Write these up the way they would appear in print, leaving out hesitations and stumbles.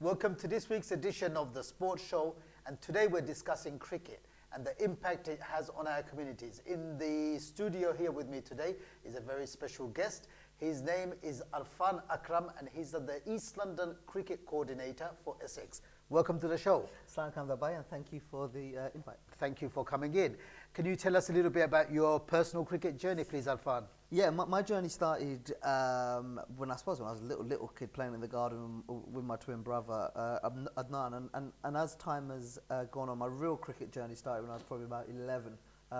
Welcome to this week's edition of The Sports Show, and today we're discussing cricket and the impact it has on our communities. In the studio here with me today is a very special guest. His name is Arfan Akram, and he's the East London cricket coordinator for Essex. Welcome to the show. Assalamualaikum, and thank you for the invite. Thank you for coming in. Can you tell us a little bit about your personal cricket journey, please, Arfan? Yeah, my journey started when I was a little kid playing in the garden with my twin brother, Adnan. And as time has gone on, my real cricket journey started when I was probably about 11,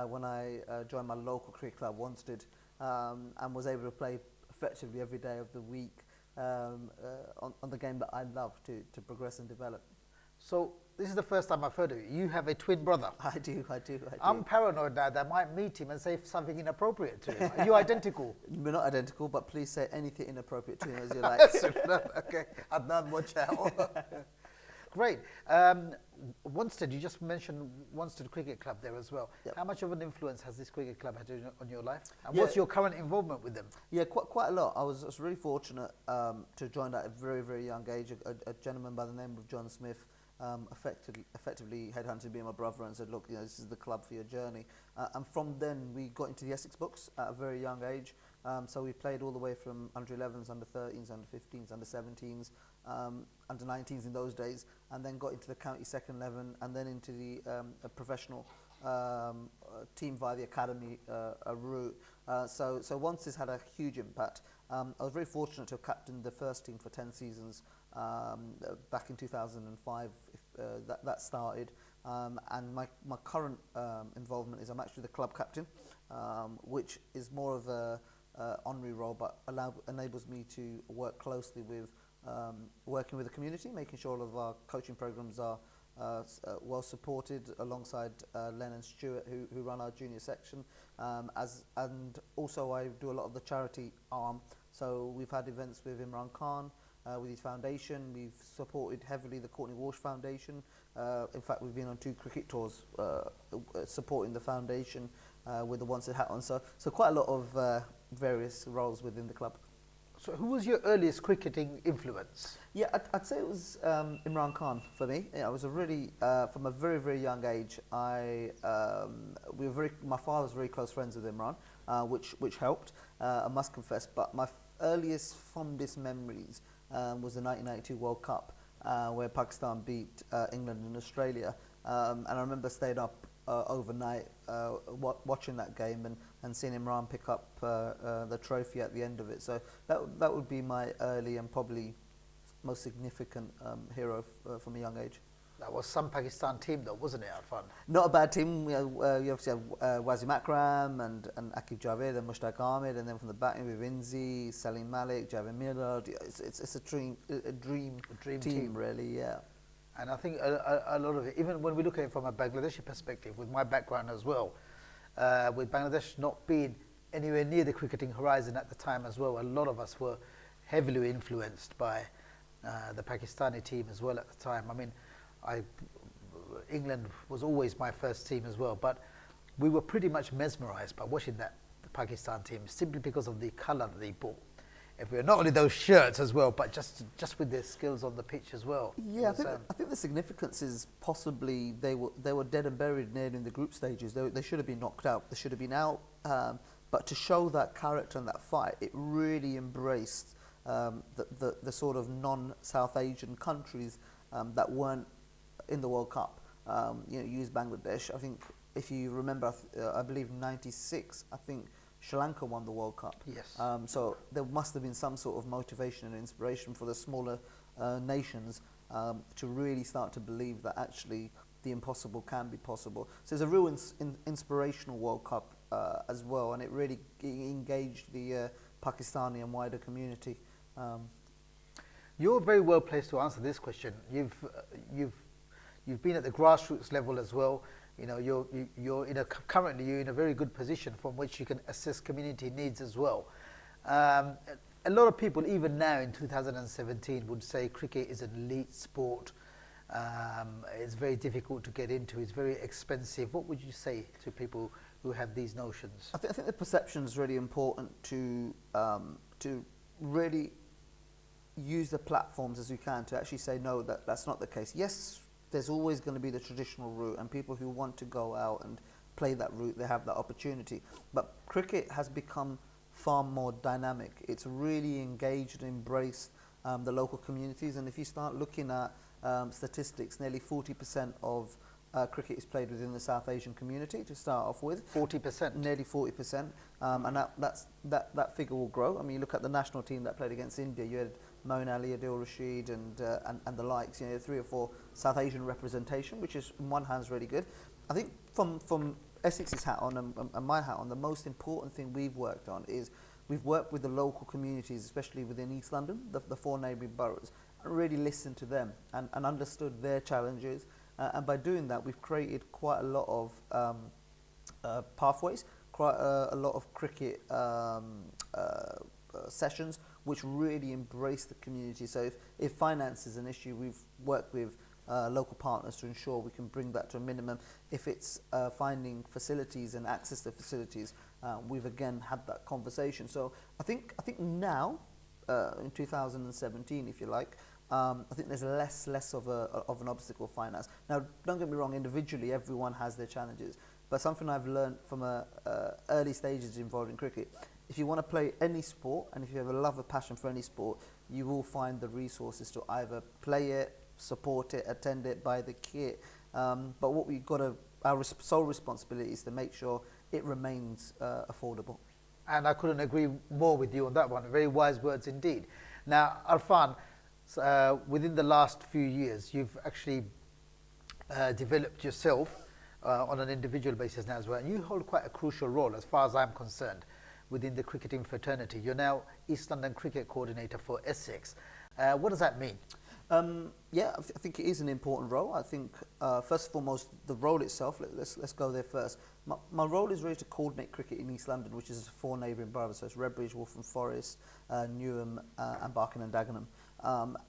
when I joined my local cricket club, Wanstead, and was able to play effectively every day of the week on the game that I love to progress and develop. So this is the first time I've heard of you. You have a twin brother. I do. I'm paranoid now that I might meet him and say something inappropriate to him. Are you identical? We're not identical, but please say anything inappropriate to him as you like. Okay, Adnan, watch out. Great. Wanstead, you just mentioned Wanstead Cricket Club there as well. Yep. How much of an influence has this cricket club had on your life? And what's your current involvement with them? Yeah, quite a lot. I was really fortunate to join at a very, very young age. A gentleman by the name of John Smith effectively headhunted me and my brother and said, look, this is the club for your journey. And from then we got into the Essex books at a very young age. So we played all the way from under 11s, under 13s, under 15s, under 17s, under 19s in those days, and then got into the county second 11 and then into the professional team via the academy route. So once this had a huge impact. I was very fortunate to have captained the first team for 10 seasons back in 2005. That started, and my current involvement is I'm actually the club captain, which is more of a honorary role, but enables me to work closely with working with the community, making sure all of our coaching programs are well supported, alongside Len and Stuart, who run our junior section, and also I do a lot of the charity arm. So we've had events with Imran Khan, with his foundation. We've supported heavily the Courtney Walsh Foundation. In fact, we've been on 2 cricket tours supporting the foundation with the Wanstead hat on. So quite a lot of various roles within the club. So who was your earliest cricketing influence? Yeah, I'd say it was Imran Khan for me. I was from a very, very young age. My father was very close friends with Imran, which helped, I must confess. But my earliest, fondest memories was the 1992 World Cup, where Pakistan beat England and Australia. And I remember staying up overnight watching that game and seeing Imran pick up the trophy at the end of it. So that would be my early and probably most significant hero from a young age. That was some Pakistan team though, wasn't it, Arfan? Not a bad team. You obviously have Wasim Akram and Akib Javed and Mushtaq Ahmed, and then from the batting with Inzi, Salim Malik, Javed Mirad. It's a dream team really, yeah. And I think a lot of it, even when we look at it from a Bangladeshi perspective, with my background as well, with Bangladesh not being anywhere near the cricketing horizon at the time as well, a lot of us were heavily influenced by the Pakistani team as well at the time. I mean, England was always my first team as well, but we were pretty much mesmerised by watching the Pakistan team simply because of the colour that they brought. If we're not only those shirts as well, but just with their skills on the pitch as well. Yeah, I think the significance is possibly they were dead and buried nearly in the group stages. They should have been knocked out. They should have been out. But to show that character and that fight, it really embraced the sort of non-South Asian countries that weren't in the World Cup. Use Bangladesh. I think if you remember, I believe '96. I think Sri Lanka won the World Cup. Yes. So there must have been some sort of motivation and inspiration for the smaller nations to really start to believe that actually the impossible can be possible. So it's a real inspirational World Cup as well, and it really engaged the Pakistani and wider community. You're very well placed to answer this question. You've been at the grassroots level as well. Currently you're in a very good position from which you can assess community needs as well. A lot of people, even now in 2017, would say cricket is an elite sport. It's very difficult to get into. It's very expensive. What would you say to people who have these notions? I think the perception is really important to really use the platforms as we can to actually say, no, that's not the case. Yes, there's always going to be the traditional route, and people who want to go out and play that route, they have that opportunity. But cricket has become far more dynamic. It's really engaged and embraced the local communities. And if you start looking at statistics, nearly 40% of cricket is played within the South Asian community to start off with. 40%? Nearly 40%. And that figure will grow. I mean, you look at the national team that played against India, you had Moeen Ali, Adil Rashid and the likes, 3 or 4 South Asian representation, which is, in one hand, is really good. I think from Essex's hat on and my hat on, the most important thing we've worked on is we've worked with the local communities, especially within East London, the 4 neighbouring boroughs, and really listened to them and understood their challenges. And by doing that, we've created quite a lot of pathways, quite a lot of cricket sessions, which really embrace the community. So if finance is an issue, we've worked with local partners to ensure we can bring that to a minimum. If it's finding facilities and access to facilities, we've again had that conversation. So I think now, in 2017, if you like, I think there's less of an obstacle finance. Now, don't get me wrong, individually everyone has their challenges, but something I've learned from early stages involved in cricket, if you want to play any sport, and if you have a love, a passion for any sport, you will find the resources to either play it, support it, attend it, buy the kit. But what we've got our sole responsibility is to make sure it remains affordable. And I couldn't agree more with you on that one. Very wise words indeed. Now, Arfan, within the last few years, you've actually developed yourself on an individual basis now as well. And you hold quite a crucial role, as far as I'm concerned, within the cricketing fraternity. You're now East London Cricket Coordinator for Essex. What does that mean? Yeah, I think it is an important role. I think, first and foremost, the role itself, let's go there first. My role is really to coordinate cricket in East London, which is 4 neighbouring boroughs, so it's Redbridge, Waltham Forest, Newham and Barking and Dagenham.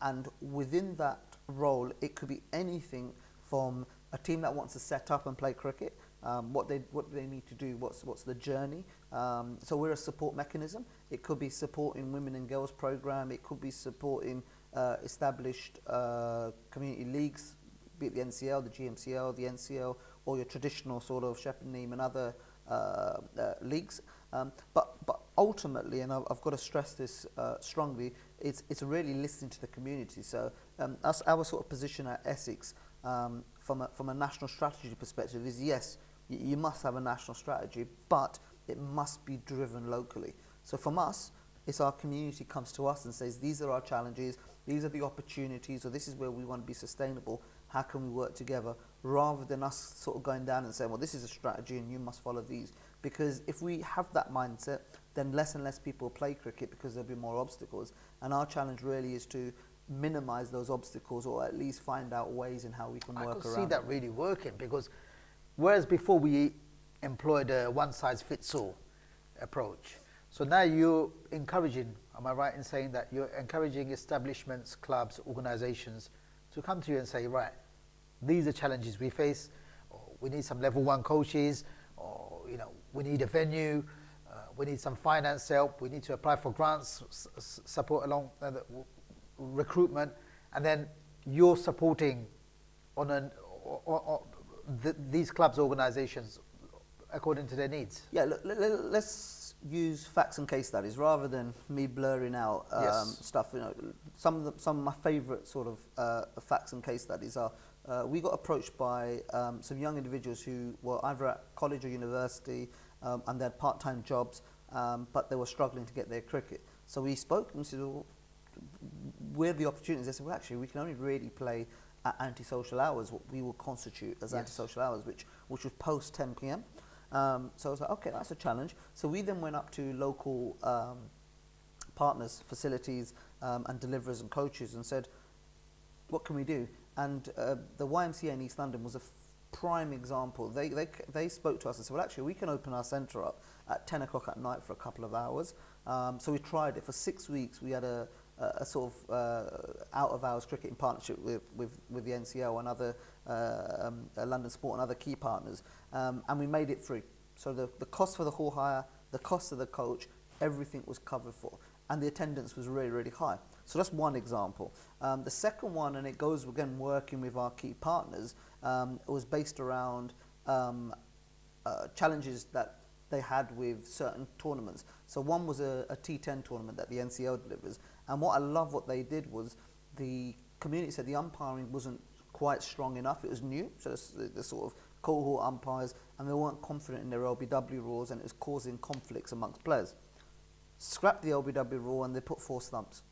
And within that role, it could be anything from a team that wants to set up and play cricket, what do they need to do, what's the journey. So we're a support mechanism. It could be supporting women and girls program, it could be supporting established community leagues, be it the NCL, the GMCL, the NCL, or your traditional sort of Shepherd Neame and other leagues. But ultimately, and I've got to stress this strongly, it's really listening to the community. So our sort of position at Essex, from a national strategy perspective, is yes, you must have a national strategy, but it must be driven locally. So from us, it's our community comes to us and says, these are our challenges, these are the opportunities, or this is where we want to be sustainable, how can we work together, rather than us sort of going down and saying, well, this is a strategy and you must follow these. Because if we have that mindset, then less and less people play cricket because there'll be more obstacles. And our challenge really is to minimise those obstacles, or at least find out ways in how we can work around. I could see that really working, because whereas before we employed a one-size-fits-all approach, so now you're encouraging, am I right in saying that you're encouraging establishments, clubs, organisations to come to you and say, right, these are challenges we face, or we need some level 1 coaches, or we need a venue, we need some finance help, we need to apply for grants, support along recruitment, and then you're supporting on these clubs, organisations according to their needs. Yeah, let's use facts and case studies rather than me blurring out stuff. Some of my favourite sort of facts and case studies are we got approached by some young individuals who were either at college or university and they had part-time jobs, but they were struggling to get their cricket. So we spoke and we said, well, where are the opportunities? They said, well, actually, we can only really play at antisocial hours, what we will constitute as antisocial hours, which was post 10 p.m. So I was like, okay, that's a challenge. So we then went up to local partners, facilities, and deliverers and coaches and said, what can we do? And the YMCA in East London was a prime example. They spoke to us and said, well, actually, we can open our centre up at 10 o'clock at night for a couple of hours. So we tried it for 6 weeks. We had a sort of out-of-hours cricket in partnership with the NCL and other London Sport and other key partners, and we made it free. So the cost for the hall hire, the cost of the coach, everything was covered for. and the attendance was really, really high. So that's one example. The second one, and it goes again working with our key partners, was based around challenges that they had with certain tournaments. So one was a T10 tournament that the NCL delivers, and what I love what they did was the community said the umpiring wasn't quite strong enough. It was new, so the sort of cohort umpires, and they weren't confident in their LBW rules, and it was causing conflicts amongst players. Scrap the LBW rule, and they put 4 stumps.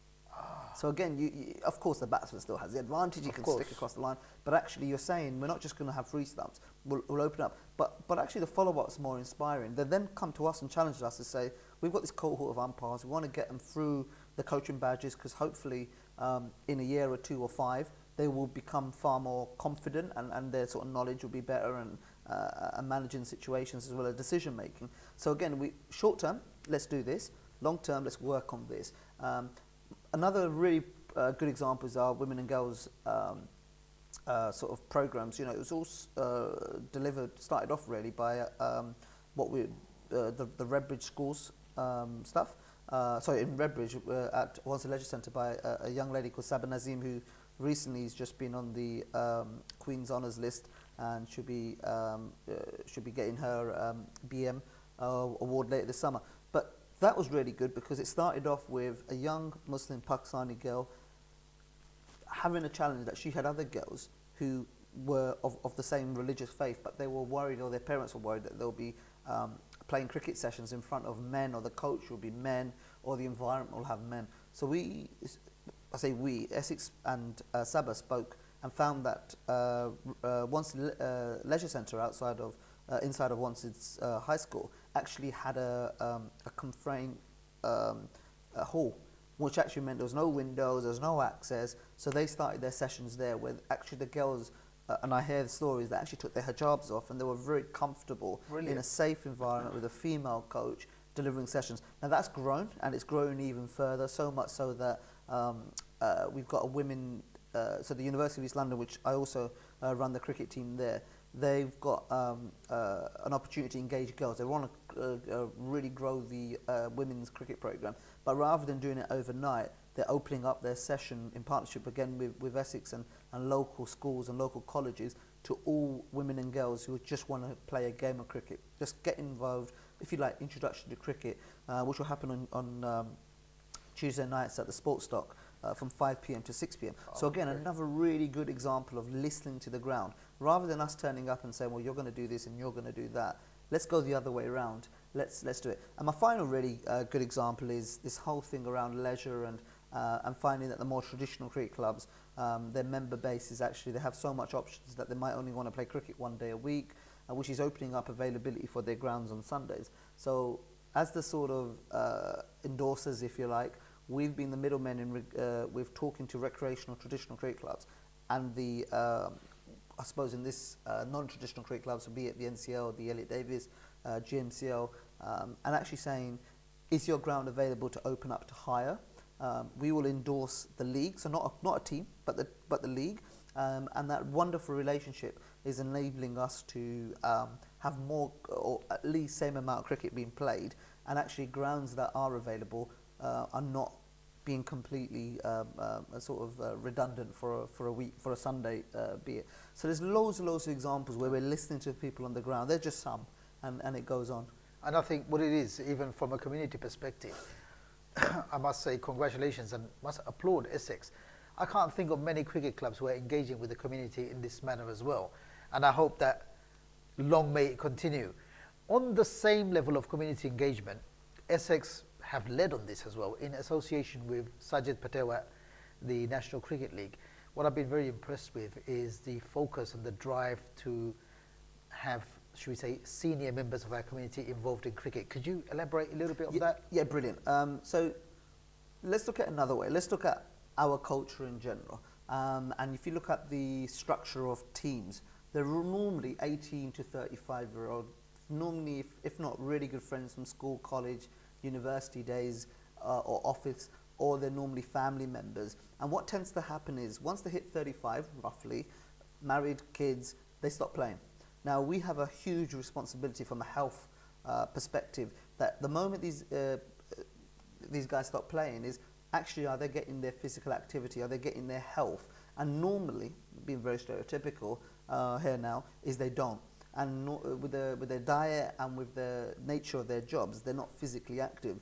So again, you, of course, the batsman still has the advantage. You can stick across the line, but actually, you're saying we're not just going to have 3 stumps. We'll open up, but actually, the follow-up's more inspiring. They then come to us and challenge us to say, we've got this cohort of umpires. We want to get them through the coaching badges because hopefully, in a year or 2 or 5, they will become far more confident, and their sort of knowledge will be better, and managing situations as well as decision making. So again, short term, let's do this. Long term, let's work on this. Another really good example is our women and girls sort of programs. You know, it was all started off really by the Redbridge schools stuff. Sorry, in Redbridge at Wanstead Leisure Centre by a young lady called Saba Nazim, who recently has just been on the Queen's Honours list and should be getting her BM award later this summer. But that was really good because it started off with a young Muslim Pakistani girl having a challenge that she had other girls who were of the same religious faith, but they were worried, or their parents were worried, that they'll be playing cricket sessions in front of men, or the coach will be men, or the environment will have men. So Essex and Sabah spoke and found that Wanstead Leisure Centre inside of Wanstead's high school actually had a confined hall, which actually meant there was no windows, there was no access. So they started their sessions there, where actually the girls, and I hear the stories, that actually took their hijabs off and they were very comfortable in a safe environment with a female coach delivering sessions. Now that's grown, and it's grown even further, so much so that we've got a women, so the University of East London, which I also run the cricket team there, they've got an opportunity to engage girls. They want to really grow the women's cricket programme, but rather than doing it overnight, they're opening up their session in partnership again with Essex and local schools and local colleges to all women and girls who just want to play a game of cricket. Just get involved, if you like, introduction to cricket, which will happen on Tuesday nights at the Sports Stock from 5 p.m. to 6 p.m. So again, another really good example of listening to the ground. Rather than us turning up and saying, well, you're going to do this and you're going to do that, let's go the other way around. Let's do it. And my final really good example is this whole thing around leisure and finding that the more traditional cricket clubs, their member base is actually, they have so much options that they might only want to play cricket 1 day a week, which is opening up availability for their grounds on Sundays. So as the sort of endorsers, if you like, we've been the middlemen with talking to recreational traditional cricket clubs and the I suppose in this non-traditional cricket clubs, be it the NCL, the Elliot Davis, GMCL, and actually saying, is your ground available to open up to hire? We will endorse the league, so not a team, but the league, and that wonderful relationship is enabling us to have more, or at least same amount of cricket being played, and actually grounds that are available are not being completely redundant for a week, for a Sunday, be it. So there's loads and loads of examples where we're listening to people on the ground. They're just some, and it goes on. And I think what it is, even from a community perspective, I must say congratulations and must applaud Essex. I can't think of many cricket clubs who are engaging with the community in this manner as well. And I hope that long may it continue. On the same level of community engagement, Essex have led on this as well in association with Sajid Patel at the National Cricket League. What I've been very impressed with is the focus and the drive to have, should we say, senior members of our community involved in cricket. Could you elaborate a little bit on that? Yeah, brilliant. So let's look at another way. Let's look at our culture in general. And if you look at the structure of teams, they're normally 18 to 35-year-old, normally, if not really good friends from school, college, university days, or office, or they're normally family members. And what tends to happen is, once they hit 35, roughly, married, kids, they stop playing. Now, we have a huge responsibility from a health perspective, that the moment these these guys stop playing is actually, are they getting their physical activity? Are they getting their health? And normally, being very stereotypical here now, is they don't. And with their diet and with the nature of their jobs, they're not physically active.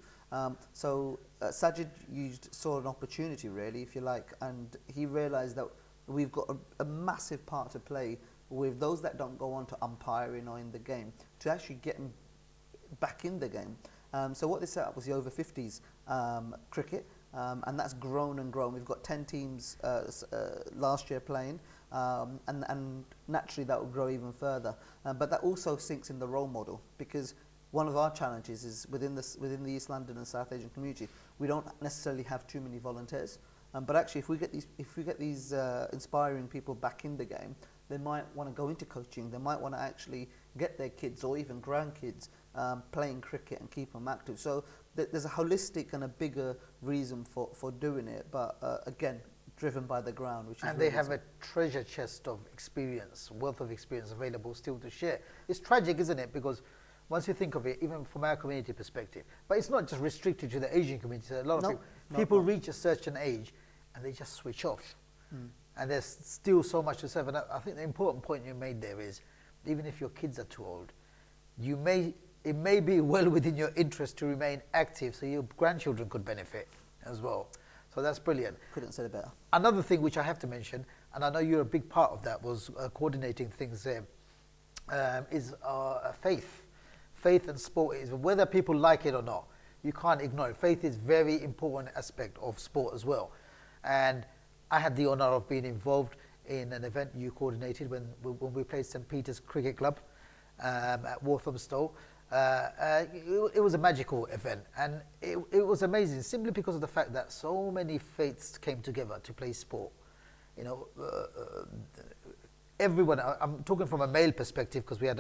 So Sajid saw an opportunity, really, if you like, and he realised that we've got a massive part to play with those that don't go on to umpiring or in the game, to actually get them back in the game. So what they set up was the over 50s cricket, and that's grown and grown. We've got 10 teams last year playing, and naturally that will grow even further. But that also sinks in the role model, because one of our challenges is within the East London and South Asian community, we don't necessarily have too many volunteers. But actually, if we get these inspiring people back in the game, they might want to go into coaching. They might want to actually get their kids or even grandkids playing cricket and keep them active. So there's a holistic and a bigger reason for doing it. But again, driven by the ground, which is and they have a treasure chest of experience, wealth of experience available still to share. It's tragic, isn't it? Because once you think of it, even from our community perspective, but it's not just restricted to the Asian community. A lot of people reach a certain age and they just switch off. And there's still so much to serve. And I think the important point you made there is, even if your kids are too old, it may be well within your interest to remain active so your grandchildren could benefit as well. So that's brilliant. Couldn't say it better. Another thing which I have to mention, and I know you're a big part of that, was coordinating things there, is faith. Faith and sport is, whether people like it or not, you can't ignore it. Faith is very important aspect of sport as well. And I had the honour of being involved in an event you coordinated when we played St Peter's Cricket Club at Walthamstow. It was a magical event, and it was amazing simply because of the fact that so many faiths came together to play sport. You know, everyone, I'm talking from a male perspective because we had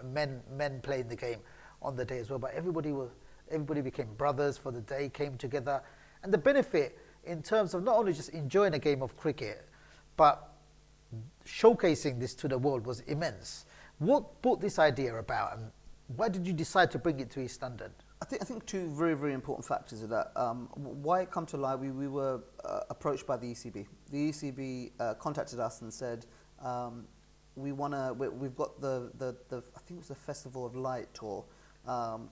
men playing the game on the day as well, but everybody became brothers for the day, came together, and the benefit in terms of not only just enjoying a game of cricket, but showcasing this to the world was immense. What brought this idea about, and why did you decide to bring it to East London? I think two very, very important factors of that. Why it come to light, we were approached by the ECB. The ECB contacted us and said, we've got the I think it was the Festival of Light tour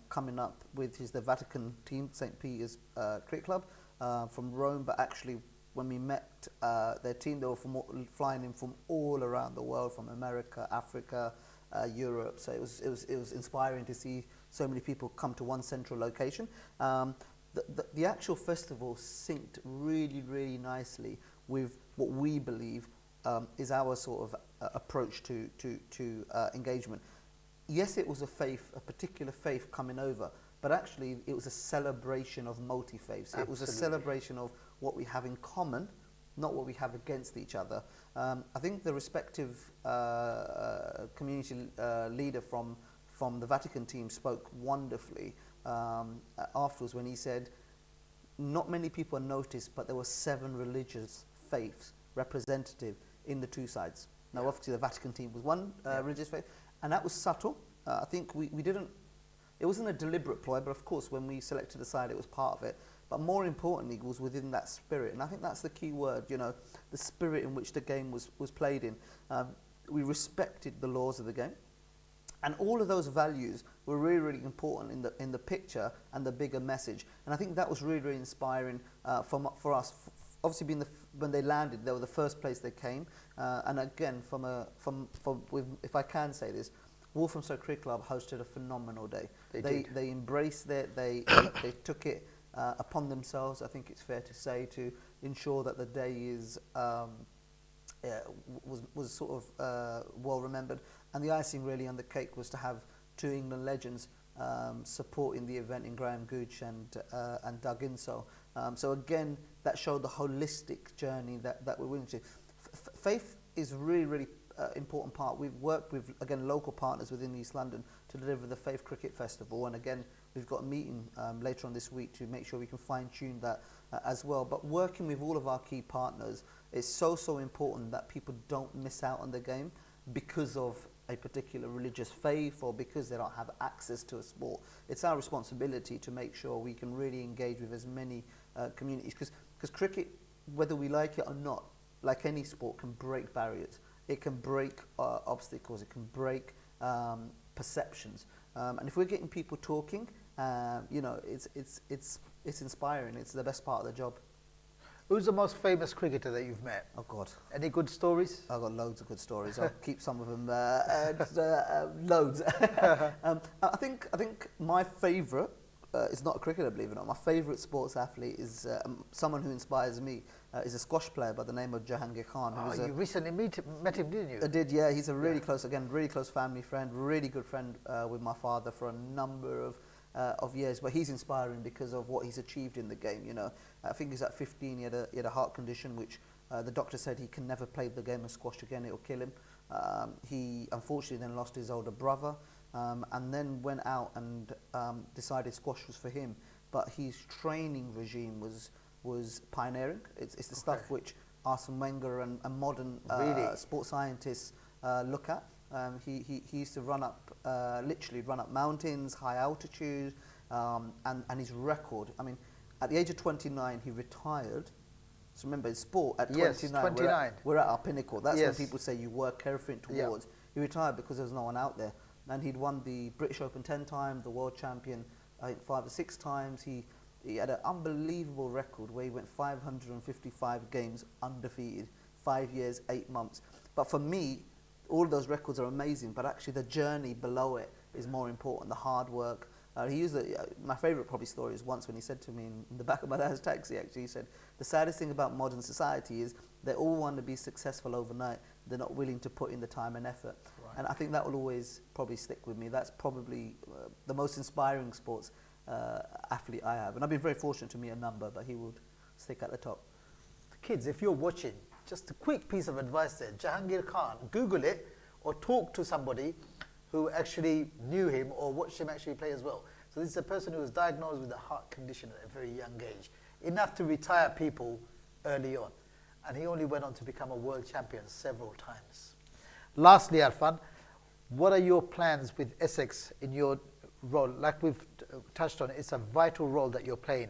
coming up with the Vatican team, St. Peter's Cricket Club, from Rome, but actually when we met their team, they were flying in from all around the world, from America, Africa, Europe. So it was inspiring to see so many people come to one central location. The actual festival synced really, really nicely with what we believe is our sort of approach to engagement. Yes, it was a particular faith coming over, but actually it was a celebration of multi-faiths. It was a celebration of what we have in common, not what we have against each other. I think the respective community leader from the Vatican team spoke wonderfully afterwards when he said, not many people noticed, but there were 7 religious faiths representative in the two sides. Now, obviously, the Vatican team was one religious faith, and that was subtle. I think we didn't, it wasn't a deliberate ploy, but of course, when we selected the side, it was part of it. But more importantly, it was within that spirit. And I think that's the key word, you know, the spirit in which the game was played in. We respected the laws of the game. And all of those values were really, really important in the picture and the bigger message. And I think that was really, really inspiring for us. Obviously, when they landed, they were the first place they came. And again, if I can say this, Walthamstow Cricket Club hosted a phenomenal day. They embraced it. They took it upon themselves, I think it's fair to say, to ensure that the day is was sort of well remembered. And the icing really on the cake was to have 2 England legends supporting the event in Graham Gooch and Doug Insole. So again, that showed the holistic journey that we're willing to. Faith is really, really important part. We've worked with, again, local partners within East London to deliver the Faith Cricket Festival, and again, we've got a meeting later on this week to make sure we can fine-tune that as well. But working with all of our key partners is so important that people don't miss out on the game because of a particular religious faith or because they don't have access to a sport. It's our responsibility to make sure we can really engage with as many communities, because cricket, whether we like it or not, like any sport, can break barriers. It can break obstacles. It can break perceptions. And if we're getting people talking, you know, it's inspiring. It's the best part of the job. Who's the most famous cricketer that you've met? Oh God, Any good stories? I've got loads of good stories. I'll keep some of them loads. I think my favourite is not a cricketer, believe it or not. My favourite sports athlete is someone who inspires me. Is a squash player by the name of Jahangir Khan. Oh, you recently met him, didn't you? I did, yeah. He's a really close, really close family friend, really good friend with my father for a number of years. But he's inspiring because of what he's achieved in the game. You know, I think he's at 15. He had a heart condition, which the doctor said he can never play the game of squash again. It'll kill him. He unfortunately then lost his older brother, and then went out and decided squash was for him. But his training regime was pioneering. It's the stuff which Arsene Wenger and modern sports scientists look at. He used to literally run up mountains, high altitude, and his record. I mean, at the age of 29, he retired. So remember, in sport, at 29, we're at our pinnacle. That's when people say you work everything towards. Yeah. He retired because there was no one out there. And he'd won the British Open 10 times, the world champion, I think 5 or 6 times. He had an unbelievable record where he went 555 games undefeated, 5 years, 8 months. But for me, all of those records are amazing, but actually the journey below it is more important, the hard work. He used my favourite probably story is once when he said to me in the back of my dad's taxi, actually, he said, the saddest thing about modern society is they all want to be successful overnight. They're not willing to put in the time and effort. Right. And I think that will always probably stick with me. That's probably the most inspiring sports athlete I have. And I've been very fortunate to meet a number, but he would stick at the top. Kids, if you're watching, just a quick piece of advice there. Jahangir Khan, Google it or talk to somebody who actually knew him or watched him actually play as well. So this is a person who was diagnosed with a heart condition at a very young age, enough to retire people early on. And he only went on to become a world champion several times. Lastly, Arfan, what are your plans with Essex in your role? Like we've touched on, it's a vital role that you're playing.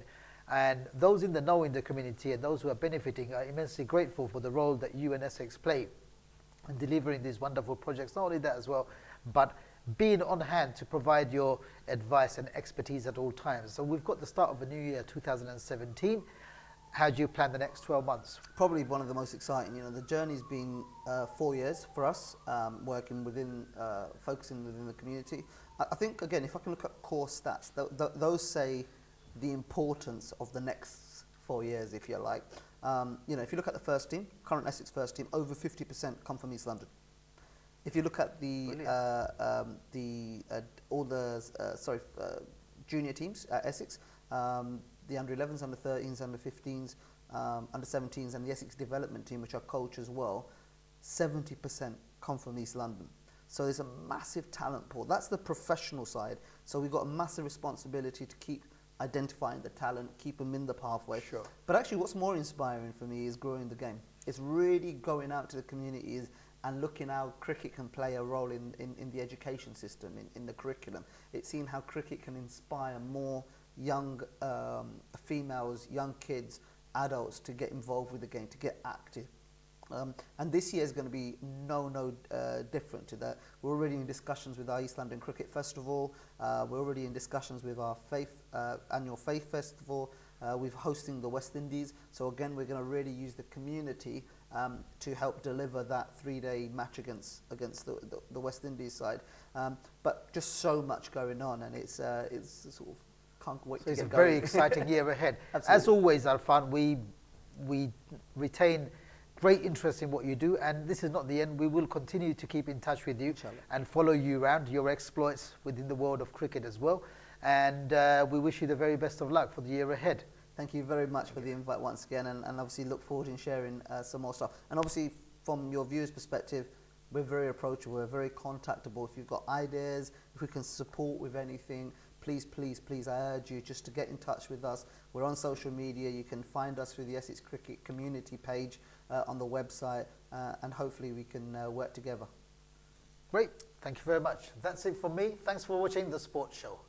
And those in the know in the community and those who are benefiting are immensely grateful for the role that you and Essex play in delivering these wonderful projects. Not only that as well, but being on hand to provide your advice and expertise at all times. So we've got the start of a new year, 2017. How do you plan the next 12 months? Probably one of the most exciting. You know, the journey's been 4 years for us, working within, focusing within the community. I think, again, if I can look at core stats, those say the importance of the next 4 years, if you like. You know, if you look at the first team, current Essex first team, over 50% come from East London. If you look at the junior teams at Essex, the under 11s, under 13s, under 15s, under 17s, and the Essex development team, which I coach as well, 70% come from East London. So there's a massive talent pool. That's the professional side. So we've got a massive responsibility to keep identifying the talent, keep them in the pathway. Sure. But actually what's more inspiring for me is growing the game. It's really going out to the communities and looking how cricket can play a role in the education system, in the curriculum. It's seeing how cricket can inspire more young females, young kids, adults to get involved with the game, to get active. And this year is going to be no different to that. We're already in discussions with our East London Cricket Festival. We're already in discussions with our annual Faith Festival. We're hosting the West Indies. So again, we're going to really use the community to help deliver that 3-day match against the West Indies side. But just so much going on, and it's sort of can't wait to get going. It's a very exciting year ahead. As always, Arfan, we retain great interest in what you do, and this is not the end. We will continue to keep in touch with you and follow you around, your exploits within the world of cricket as well. And we wish you the very best of luck for the year ahead. Thank you very much for the invite once again, and obviously look forward in sharing some more stuff. And obviously from your viewers' perspective, we're very approachable, we're very contactable. If you've got ideas, if we can support with anything, please, I urge you just to get in touch with us. We're on social media. You can find us through the Essex Cricket community page on the website, and hopefully we can work together. Great. Thank you very much. That's it from me. Thanks for watching The Sports Show.